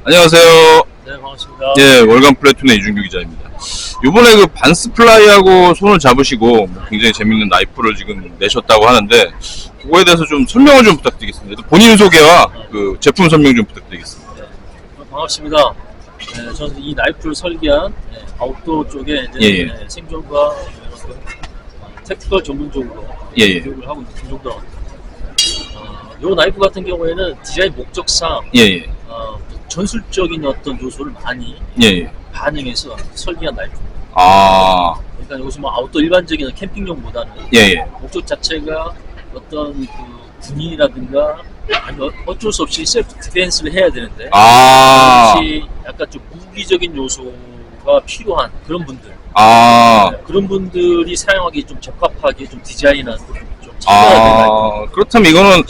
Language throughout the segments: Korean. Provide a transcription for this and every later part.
안녕하세요. 네, 반갑습니다. 예, 월간 플래툰의 이준규 기자입니다. 요번에 그 반스플라이하고 손을 잡으시고 굉장히 재밌는 나이프를 지금 내셨다고 하는데 그거에 대해서 좀 설명을 좀 부탁드리겠습니다. 본인 소개와 그 제품 설명 좀 부탁드리겠습니다. 네, 반갑습니다. 네, 저는 이 나이프를 설계한 아웃도어 쪽에 이제 예, 예. 생존과 택티컬 전문적으로 예, 교육을 하고 있는 김종덕입니다. 이 나이프 같은 경우에는 디자인 목적상 예, 예. 전술적인 어떤 요소를 많이 예, 예. 반영해서 설계한 나이프입니다. 아, 그러니까 여기서 뭐 아웃도어 일반적인 캠핑용보다는 예, 예. 목적 자체가 어떤 그 군인이라든가 아니 어쩔 수 없이 셀프 디펜스를 해야 되는데 아, 혹시 약간 좀 무기적인 요소가 필요한 그런 분들 아, 그런 분들이 사용하기 좀 적합하게 좀 디자인한 좀 참고해야 될 그렇다면 이거는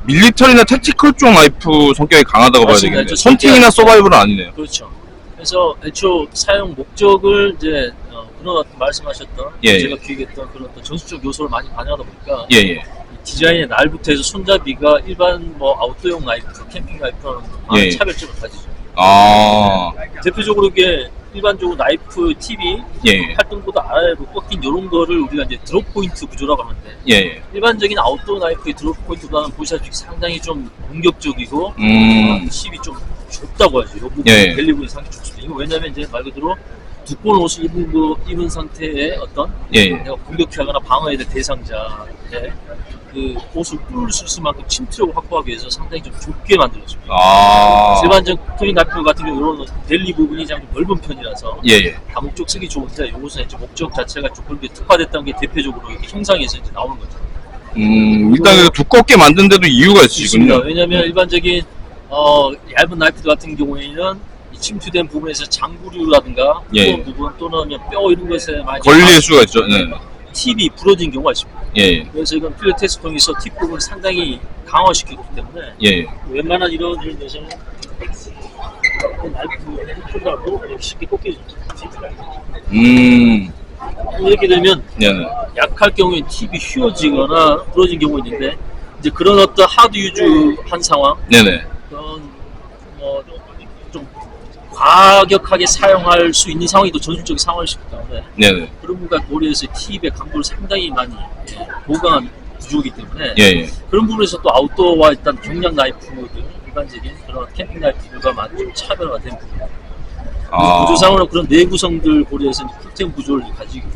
밀리터리나 택티컬 쪽 나이프 성격이 강하다고 봐야 맞습니다. 되겠네요. 저 헌팅이나 서바이벌은 아니네요. 그렇죠. 그래서 애초 사용 목적을 이제 그런 말씀하셨던 예, 제가 기획했던 그런 어떤 전술적 요소를 많이 반영하다 보니까 예, 예. 디자인의 날부터 해서 손잡이가 일반 뭐 아웃도어용 나이프, 캠핑 나이프랑 많은 예. 차별점을 가지죠. 아, 대표적으로 이게 일반적으로 나이프 팁이 예, 활동보다 아래로 꺾인 이런 거를 우리가 이제 드롭 포인트 구조라고 하는데 예, 예. 일반적인 아웃도어 나이프의 드롭 포인트보다는 보시다시피 상당히 좀 공격적이고 힙이 좀 좁다고 하죠. 이 부분 예. 벨리 부분이 상당히 좁습니다. 이거 왜냐면 이제 말 그대로 두꺼운 옷을 입은 상태의 어떤 예, 예. 내가 공격하거나 방어해야 될 대상자의 그 옷을 뚫을 수 있을 만큼 침투력을 확보하기 위해서 상당히 좀 좁게 만들어집니다. 아, 일반적 토니 나이프 같은 경우 이런 벨리 부분이 좀 넓은 편이라서 예, 예. 다목적 쓰기 좋은데 이것은 이제 목적 자체가 조금 더 특화됐다는 게 대표적으로 이렇게 형상에서 이제 나오는 거죠. 일단 그 두껍게 만든 데도 이유가 있으시군요. 왜냐하면 일반적인 얇은 나이프 같은 경우에는 이 침투된 부분에서 장구류라든가 예. 그런 부분 또는 뼈 이런 것에 많이 걸릴 수가 있죠. 네. 팁이 부러진 경우가 있습니다. 예, 그래서 이건 필드 테스트 통해서 팁 부분을 상당히 강화시켰기 때문에 예. 웬만한 이런 일에 대해서는 나이프 손으로 이렇게 쉽게 꺾여집니다. 이렇게 되면 네, 네. 약할 경우에 팁이 휘어지거나 부러진 경우가 있는데 이제 그런 어떤 하드 유즈한 상황 네네. 그런 좀 과격하게 사용할 수 있는 상황이 또 전술적인 상황일 수 있기 때문에 네네. 그런 부분과 고려해서 팁의 강도를 상당히 많이 보강한 구조이기 때문에 예, 예. 그런 부분에서 또 아웃도어와 일단 경량 나이프들 일반적인 그런 캠핑 나이프들과 많이 좀 차별화가 된 부분. 구조상으로 그런 내구성들 고려해서 쿨템 구조를 가지고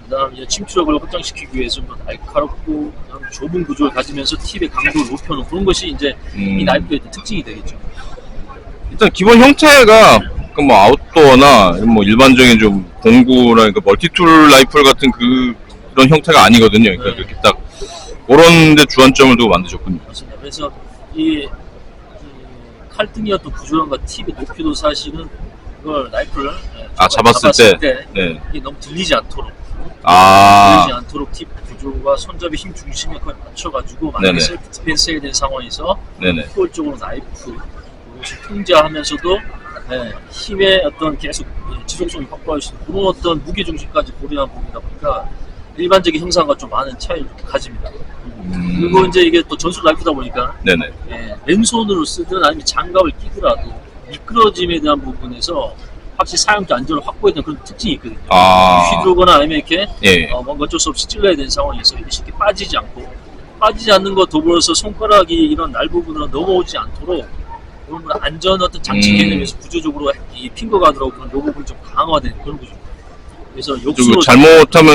그다음 이제 침투력을 확장시키기 위해서 좀 더 날카롭고 좁은 구조를 가지면서 팁의 강도를 높여놓은 그런 것이 이제 이 나이프의 특징이 되겠죠. 일단 기본 형태가 그 뭐 아웃도어나 뭐 일반적인 좀 공구나 그 멀티툴 라이플 같은 그런 형태가 아니거든요. 그러니까 네. 그렇게 딱 그런 데 주안점을 두고 만드셨군요. 맞습니다. 그래서 이 칼등이 어떤 구조랑과 팁의 높이도 사실은 그걸 나이프를 잡았을 때. 네. 이게 너무 들리지 않도록 아, 들리지 않도록 팁 구조와 손잡이 힘 중심에 거의 맞춰가지고 만약에 네네. 셀프 디펜스 해야 되는 상황에서 네네. 효율적으로 나이프 그것을 통제하면서도 힘의 어떤 계속 지속성을 확보할 수 있는 그런 어떤 무게 중심까지 고려한 부분이다 보니까 일반적인 형상과 좀 많은 차이를 가집니다. 그리고 이제 이게 또 전술 나이프다 보니까 네네. 맨손으로 쓰든 아니면 장갑을 끼더라도 미끄러짐에 대한 부분에서 확실히 사용자 안전을 확보해야 되는 그런 특징이 있거든요. 휘두르거나 아니면 이렇게 예. 뭔가 어쩔 수 없이 찔러야 되는 상황에서 이게 쉽게 빠지지 않는 것 더불어서 손가락이 이런 날 부분으로 넘어오지 않도록 그런 안전 어떤 장치 개념에서 구조적으로 이 핑거 가드라고 그런 요 부분이 좀 강화된 그런 구조입니다. 그래서 그리고 역수로 잘못하면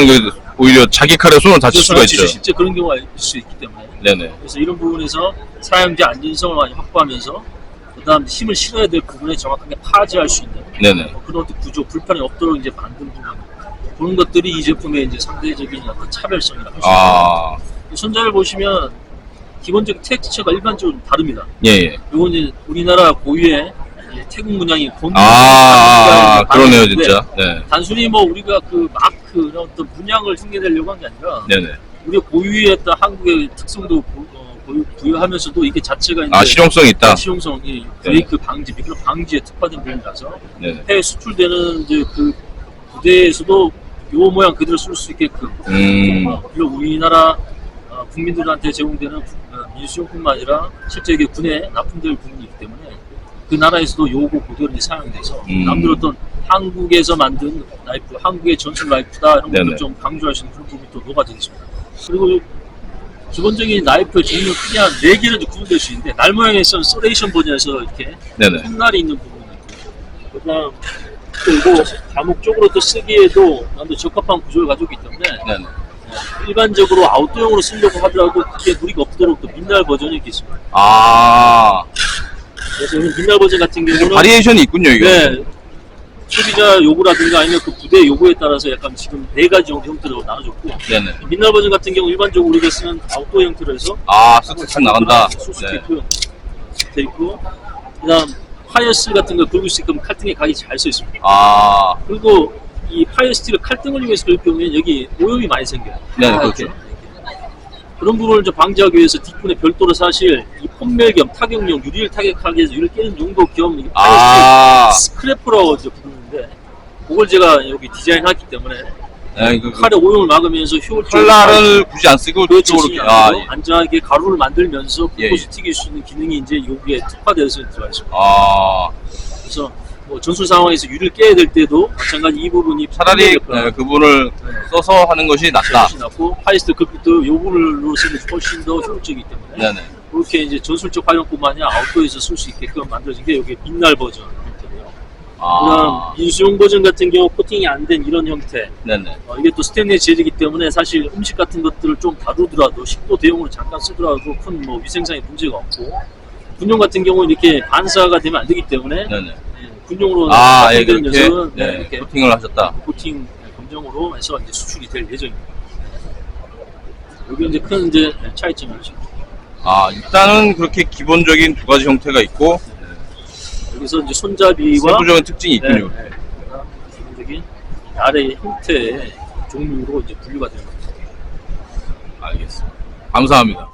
오히려 자기 칼에 손을 다칠 수가 있죠. 실제 그런 경우가 있을 수 있기 때문에 네네. 그래서 이런 부분에서 사용자 안전성을 많이 확보하면서 그다음 힘을 실어야 될 부분에 정확하게 파지할 수 있는 네네. 그런 어떤 구조 불편이 없도록 이제 만든 부분 그런 것들이 이 제품의 이제 상대적인 어떤 차별성이라고 할 수 있습니다. 손잡이를 보시면 기본적 텍스처가 일반적으로 다릅니다. 예. 이건 이제 우리나라 고유의 태국 문양이 그러네요 진짜. 네. 단순히 뭐 우리가 그 마크 이런 어떤 문양을 흉내내려고 한 게 아니라 네네. 우리가 고유의 어떤 한국의 특성도 부여하면서도 이게 자체가 이제 실용성이 있다. 실용성이 브레이크 방지, 미끄럼 방지에 특화된 부분이라서 네. 해외 수출되는 이제 그 부대에서도 요 모양 그대로 쓸 수 있게끔 그리고 우리나라 국민들한테 제공되는 민수용뿐만 아니라 실제 이게 군에 납품될 부분이기 때문에 그 나라에서도 요거 그대로 사용돼서 남들 어떤 한국에서 만든 나이프, 한국의 전술 나이프다 이런 네네. 것도 좀 강조할 수 있는 그런 부분이 또 녹아져 있습니다. 그리고 기본적인 나이프의 종류 크게 한 4개로 구분될 수 있는데 날 모양에서는 소레이션 버전에서 이렇게 네네. 톱날이 있는 부분이 있고 그다음 또 이거 감옥 쪽으로 또 쓰기에도 남도 적합한 구조를 가지고 있기 때문에 네네. 일반적으로 아웃도어용으로 쓰려고 하더라도 크게 무리가 없도록 또 민날 버전이 이렇게 있습니다. 아, 그래서 이 민날 버전 같은 경우는 바리에이션이 있군요, 이거. 네, 소비자 요구라든가 아니면 그 부대 요구에 따라서 약간 지금 4가지 정도 형태로 나눠졌고 네네. 민날 버전 같은 경우 일반적으로 우리가 쓰는 아웃도어 형태로 해서 아, 쓱쓱 나간다. 소스케 네. 표현 돼 있고 그다음 파이어스 같은 거 긁을 수 있게끔 칼등에 각이 잘 써 있습니다. 아, 그리고 이 파이어 스틸을 칼등을 이용해서 긁을 경우에 여기 오염이 많이 생겨요. 네, 이렇게. 그렇죠. 그런 부분을 좀 방지하기 위해서 뒷분에 별도로 사실 이 폼멜 겸 타격용 유리를 타격하기 위해서 유리를 깨는 용도 겸 이 파이어 아, 스틸 스크래퍼라고 이제 부르는데 그걸 제가 여기 디자인했기 때문에 네, 칼의 오염을 막으면서 효율적으로 칼날을 굳이 안 쓰고 그렇죠. 이쪽으로 이렇게. 아, 예. 안전하게 가루를 만들면서 예, 붓이 튀길 수 있는 기능이 이제 여기에 특화되어서 들어가 있습니다. 아, 그래서 뭐 전술 상황에서 유리를 깨야 될 때도 마찬가지 이 부분이 차라리 폼멜 그분을 써서 하는 것이 낫다. 훨씬 낫고 파이스트 급도 요 부분으로 쓰면 훨씬 더 효율적이기 때문에 네네. 그렇게 이제 전술적 활용뿐만 아니라 아웃도어에서 쓸 수 있게끔 만들어진 게 여기 빛날 버전 형태고요. 그다음 아, 인수용 버전 같은 경우 코팅이 안 된 이런 형태. 네네. 이게 또 스테인리스 재질이기 때문에 사실 음식 같은 것들을 좀 다루더라도 식도 대용으로 잠깐 쓰더라도 큰 뭐 위생상의 문제가 없고 군용 같은 경우는 이렇게 반사가 되면 안 되기 때문에 네네. 군용으로 아, 예, 되는 그렇게 녀석은 네, 이렇게 코팅을 하셨다. 코팅 검정으로 해서 이제 수출이 될 예정입니다. 여기 이제 큰 이제 차이점이죠. 아, 일단은 그렇게 기본적인 2가지 형태가 있고 여기서 이제 손잡이와 세부적인 특징이 있군요. 기본적인 아래의 형태의 종류로 이제 분류가 되는 거죠. 알겠습니다. 감사합니다.